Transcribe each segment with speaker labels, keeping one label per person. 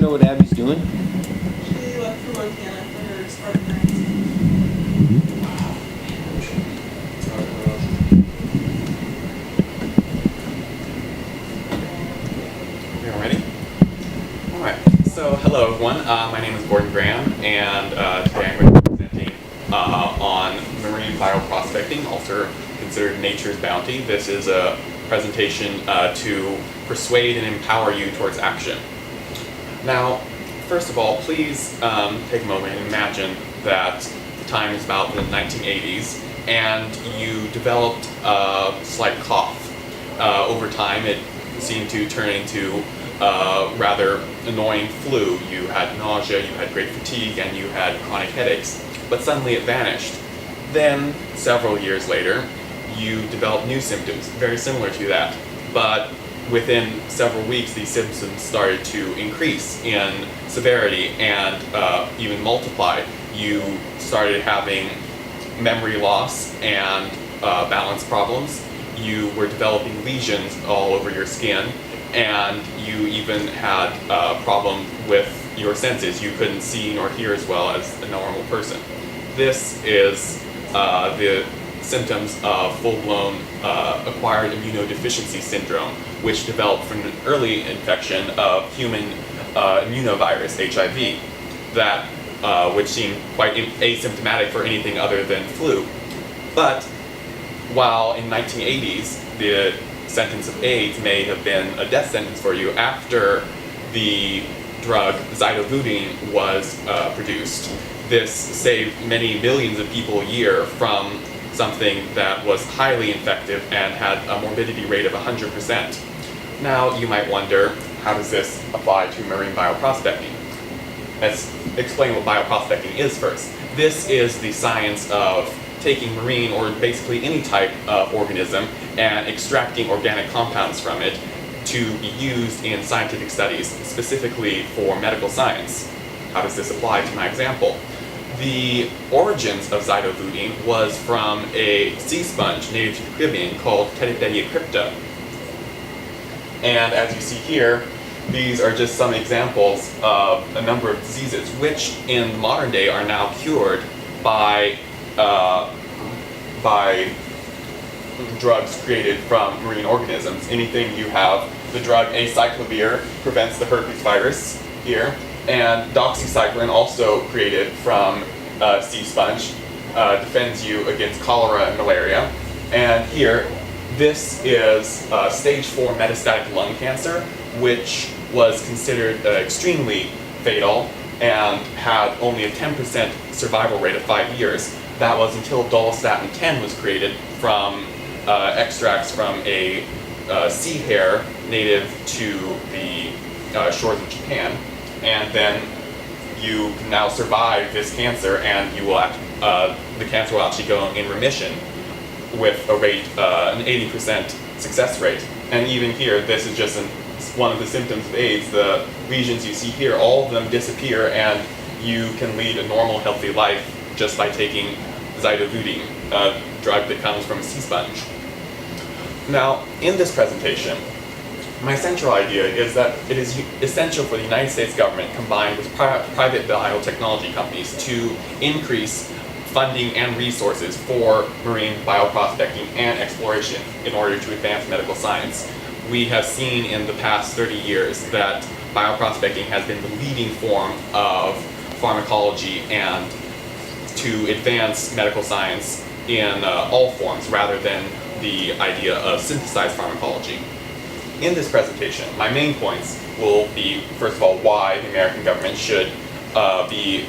Speaker 1: know what Abby's doing?
Speaker 2: She left for Montana for her Spartan race.
Speaker 3: Everyone ready? Alright, so hello everyone. My name is Gordon Graham, and today I'm going to be presenting on marine bioprospecting, also considered nature's bounty. This is a presentation to persuade and empower you towards action. Now, first of all, please take a moment and imagine that the time is about the 1980s and you developed a slight cough. Over time, it seemed to turn into rather annoying flu. You had nausea, you had great fatigue, and you had chronic headaches, but suddenly it vanished. Then, several years later, you developed new symptoms, very similar to that, but within several weeks these symptoms started to increase in severity and even multiply. You started having memory loss and balance problems. You were developing lesions all over your skin, and you even had a problem with your senses. You couldn't see nor hear as well as a normal person. This is the symptoms of full-blown acquired immunodeficiency syndrome, which developed from an early infection of human immunovirus, HIV, that which seemed quite asymptomatic for anything other than flu. But while in 1980s the sentence of AIDS may have been a death sentence for you, after the drug zidovudine was produced, this saved many millions of people a year from something that was highly infective and had a morbidity rate of 100%. Now you might wonder, how does this apply to marine bioprospecting? Let's explain what bioprospecting is first. This is the science of taking marine, or basically any type of organism, and extracting organic compounds from it to be used in scientific studies, specifically for medical science. How does this apply to my example? The origins of zidovudine was from a sea sponge native to the Caribbean called Tetidaea crypta. And as you see here, these are just some examples of a number of diseases which in modern day are now cured by drugs created from marine organisms. Anything you have, the drug acyclovir prevents the herpes virus here, and doxycycline, also created from sea sponge, defends you against cholera and malaria. And here, this is stage 4 metastatic lung cancer, which was considered extremely fatal and had only a 10% survival rate of 5 years. That was until dolastatin 10 was created from extracts from a sea hare native to the shores of Japan. And then you can now survive this cancer, and you will the cancer will actually go in remission with a rate, an 80% success rate. And even here, this is just one of the symptoms of AIDS. The lesions you see here, all of them disappear, and you can lead a normal, healthy life just by taking zidovudine, a drug that comes from a sea sponge. Now, in this presentation, my central idea is that it is essential for the United States government, combined with private biotechnology companies, to increase funding and resources for marine bioprospecting and exploration in order to advance medical science. We have seen in the past 30 years that bioprospecting has been the leading form of pharmacology and to advance medical science in all forms, rather than the idea of synthesized pharmacology. In this presentation, my main points will be, first of all, why the American government should be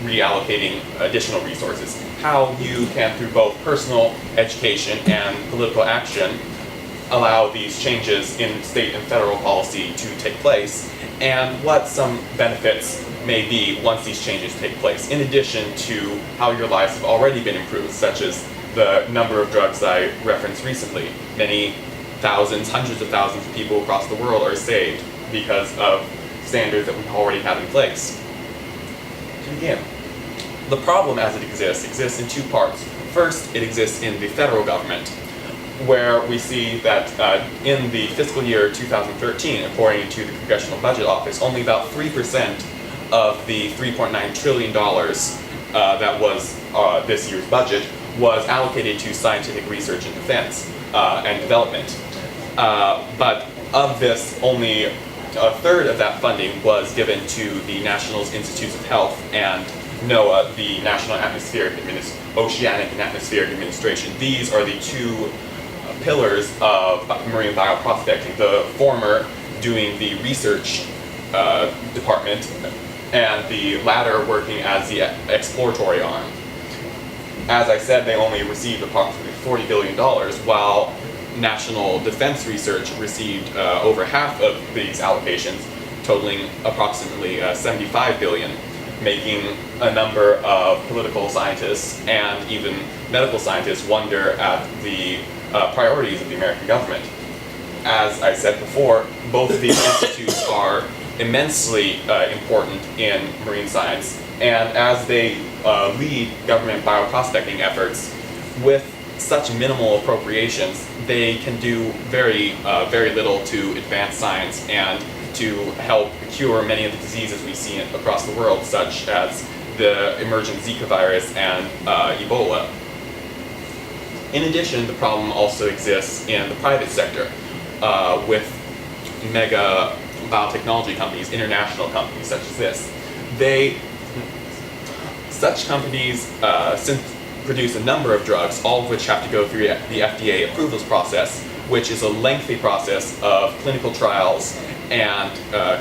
Speaker 3: reallocating additional resources, how you can, through both personal education and political action, allow these changes in state and federal policy to take place, and what some benefits may be once these changes take place, in addition to how your lives have already been improved, such as the number of drugs that I referenced recently. Many thousands, hundreds of thousands of people across the world are saved because of standards that we already have in place. To begin, the problem as it exists in two parts. First, it exists in the federal government. where we see that in the fiscal year 2013, according to the Congressional Budget Office, only about 3% of the $3.9 trillion that was this year's budget was allocated to scientific research and defense and development. But of this, only a third of that funding was given to the National Institutes of Health and NOAA, the National Oceanic and Atmospheric Administration. These are the two pillars of marine bioprospecting, the former doing the research department and the latter working as the exploratory arm. As I said, they only received approximately $40 billion, while National Defense Research received over half of these allocations, totaling approximately $75 billion, making a number of political scientists and even medical scientists wonder at the priorities of the American government. As I said before, both of these institutes are immensely important in marine science, and as they lead government bioprospecting efforts with such minimal appropriations, they can do very little to advance science and to help cure many of the diseases we see across the world, such as the emerging Zika virus and Ebola. In addition, the problem also exists in the private sector with mega biotechnology companies, international companies such as this. Such companies produce a number of drugs, all of which have to go through the FDA approvals process, which is a lengthy process of clinical trials and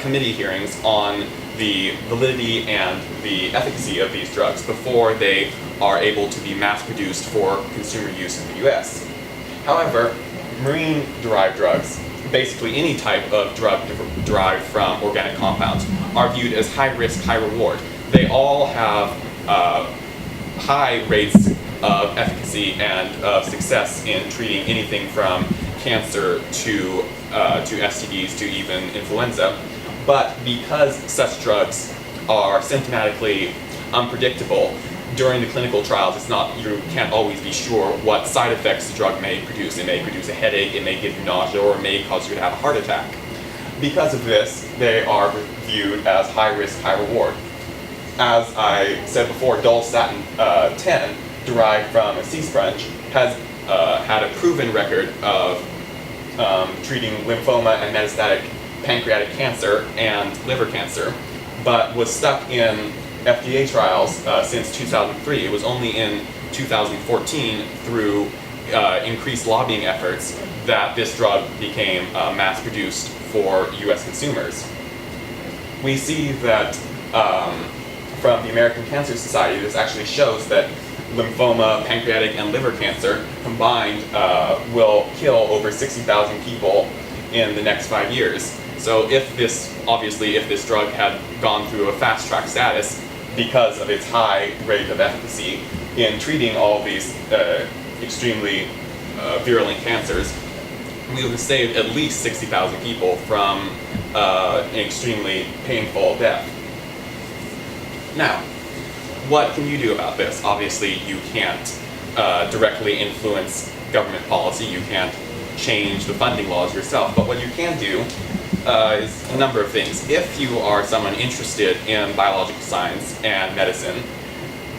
Speaker 3: committee hearings on the validity and the efficacy of these drugs before they are able to be mass-produced for consumer use in the US. However, marine-derived drugs, basically any type of drug derived from organic compounds, are viewed as high-risk, high-reward. They all have high rates of efficacy and of success in treating anything from cancer to STDs to even influenza. But because such drugs are symptomatically unpredictable, during the clinical trials, you can't always be sure what side effects the drug may produce. It may produce a headache, it may give you nausea, or it may cause you to have a heart attack. Because of this, they are viewed as high risk, high reward. As I said before, Dulstatin 10, derived from a sea sponge, has had a proven record of treating lymphoma and metastatic pancreatic cancer and liver cancer, but was stuck in FDA trials since 2003. It was only in 2014, through increased lobbying efforts, that this drug became mass-produced for US consumers. We see that from the American Cancer Society, this actually shows that lymphoma, pancreatic, and liver cancer combined will kill over 60,000 people in the next 5 years. So if this drug had gone through a fast-track status because of its high rate of efficacy in treating all of these extremely virulent cancers, we would have saved at least 60,000 people from an extremely painful death. Now, what can you do about this? Obviously, you can't directly influence government policy. You can't change the funding laws yourself. But what you can do is a number of things. If you are someone interested in biological science and medicine,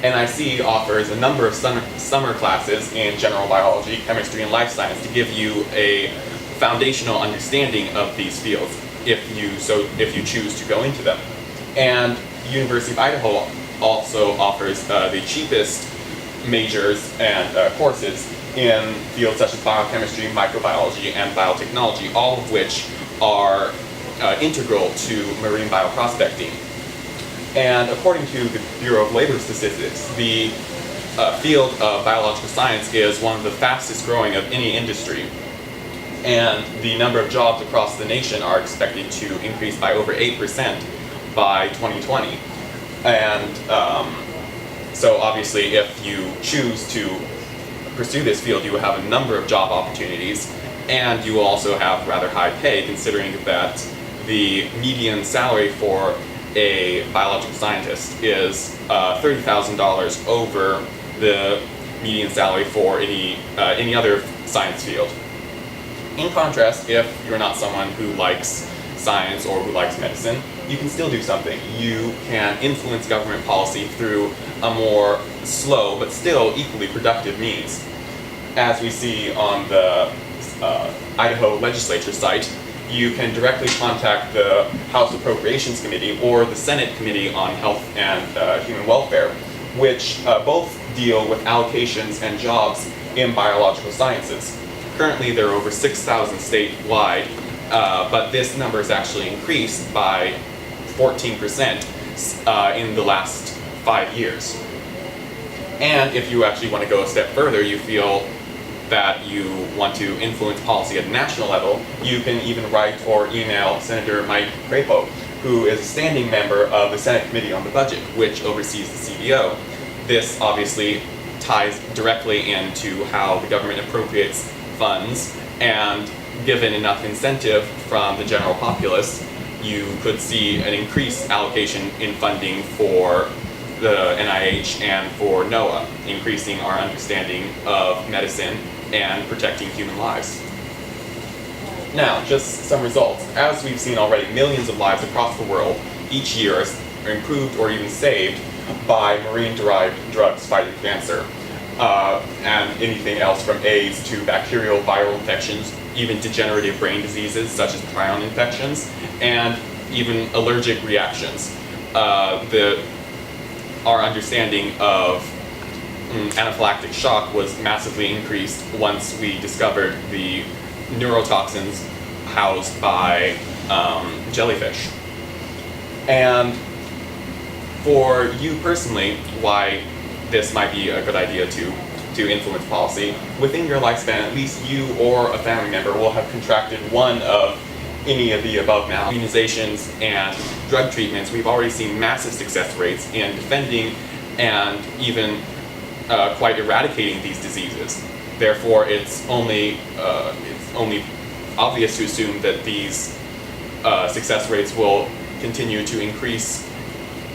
Speaker 3: NIC offers a number of summer classes in general biology, chemistry, and life science to give you a foundational understanding of these fields if you choose to go into them. And University of Idaho also offers the cheapest majors and courses in fields such as biochemistry, microbiology, and biotechnology, all of which are integral to marine bioprospecting. And according to the Bureau of Labor Statistics, the field of biological science is one of the fastest growing of any industry. And the number of jobs across the nation are expected to increase by over 8% by 2020. And so obviously, if you choose to pursue this field, you will have a number of job opportunities, and you will also have rather high pay, considering that the median salary for a biological scientist is $30,000 over the median salary for any other science field. In contrast, if you're not someone who likes science or who likes medicine, you can still do something. You can influence government policy through a more slow but still equally productive means. As we see on the Idaho legislature site, you can directly contact the House Appropriations Committee or the Senate Committee on Health and Human Welfare, which both deal with allocations and jobs in biological sciences. Currently, there are over 6,000 statewide, but this number has actually increased by 14% in the last 5 years. And if you actually want to go a step further, you feel that you want to influence policy at a national level, you can even write or email Senator Mike Crapo, who is a standing member of the Senate Committee on the Budget, which oversees the CBO. This obviously ties directly into how the government appropriates funds, and given enough incentive from the general populace, you could see an increased allocation in funding for the NIH and for NOAA, increasing our understanding of medicine and protecting human lives. Now, just some results. As we've seen already, millions of lives across the world each year are improved or even saved by marine-derived drugs fighting cancer, and anything else from AIDS to bacterial viral infections, even degenerative brain diseases such as prion infections, and even allergic reactions. Our understanding of anaphylactic shock was massively increased once we discovered the neurotoxins housed by jellyfish. And for you personally, why this might be a good idea to influence policy, within your lifespan, at least you or a family member will have contracted one of any of the above now. Immunizations and drug treatments, we've already seen massive success rates in defending and even quite eradicating these diseases. Therefore, it's only obvious to assume that these success rates will continue to increase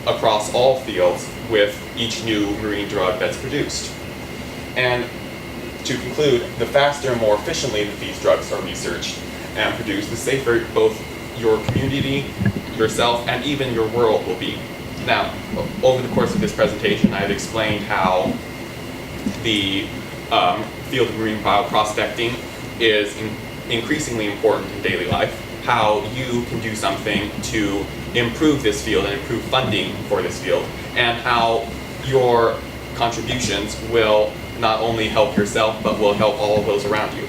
Speaker 3: across all fields with each new marine drug that's produced. And to conclude, the faster and more efficiently that these drugs are researched and produced, the safer both your community, yourself, and even your world will be. Now, over the course of this presentation, I've explained how the field of marine bioprospecting is increasingly important in daily life, how you can do something to improve this field and improve funding for this field, and how your contributions will not only help yourself, but will help all of those around you.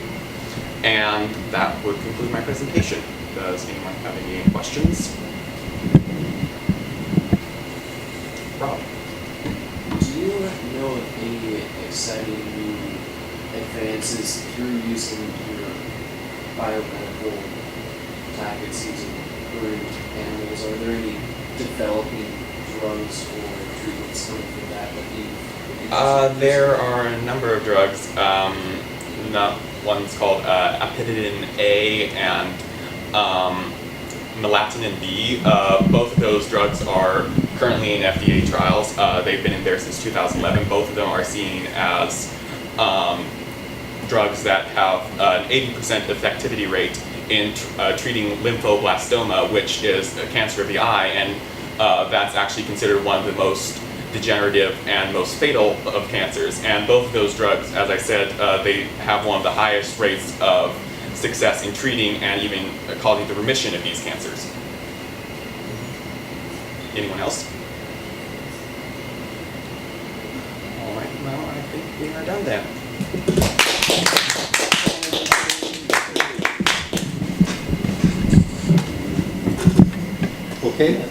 Speaker 3: And that would conclude my presentation. Does anyone have any questions? Rob?
Speaker 1: Do you know of any exciting new advances through using your biomedical tactics using marine animals? Are there any developing drugs or treatments coming from that you've
Speaker 3: There are a number of drugs. One's called Apididin A and Melatonin B. Both of those drugs are currently in FDA trials. They've been in there since 2011. Both of them are seen as drugs that have an 80% effectivity rate in treating lymphoblastoma, which is a cancer of the eye, and that's actually considered one of the most degenerative and most fatal of cancers. And both of those drugs, as I said, they have one of the highest rates of success in treating and even causing the remission of these cancers. Anyone else? All right, well, I think we are done then.
Speaker 4: Okay,